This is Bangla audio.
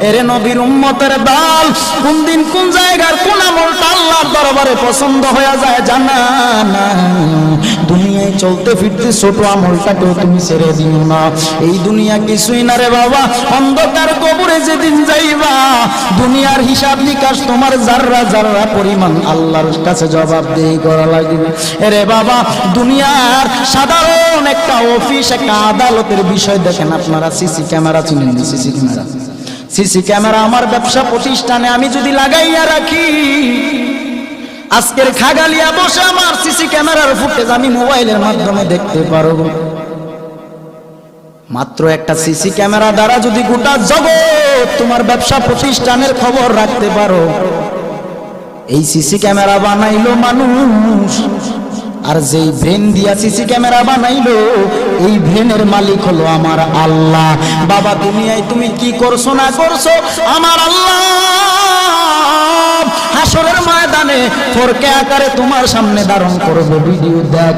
এরে নবীর উম্মতের দল, কোন দিন কোন জায়গার কোন আমলটা আল্লাহর দরবারে পছন্দ হয়ে যায় জানা না। দুনিয়ায় চলতে ফিরতে ছোট আমলটাকেও তুমি ছেড়ে দিও না। এই দুনিয়া কিছুই না রে বাবা, অন্ধকার কবরে যেদিন যাইবা দুনিয়ার হিসাব নিকাশ তোমার জাররা জাররা পরিমাণ আল্লাহর কাছে জবাবদিহি করা লাগবে। এরে বাবা, দুনিয়ার সাধারণ একটা অফিস, একটা আদালতের বিষয় দেখেন আপনারা। সিসি ক্যামেরা চিনেন? সিসি ক্যামেরা, সিসি ক্যামেরা আমার ব্যবসা প্রতিষ্ঠানে আমি যদি লাগাইয়া রাখি, আজকের খাগালিয়া বসে আমার সিসি ক্যামেরার ফুটেজ আমি মোবাইলের মাধ্যমে দেখতে পারবো। মাত্র একটা সিসি ক্যামেরা দ্বারা যদি গোটা জগৎ তোমার ব্যবসা প্রতিষ্ঠানের খবর রাখতে পারো। এই সিসি ক্যামেরা বানাইলো মানুষ, আর যেই ব্রেন দিয়া সিসি ক্যামেরা বানাইলো এই ব্রেনের মালিক হলো আমার আল্লাহ। বাবা, দুনিয়ায় তুমি কি করছো না করছো আমার আল্লাহ হাসরের ময়দানে ফরকে আকারে তোমার সামনে ধারণ করবে। ভিডিও দেখ।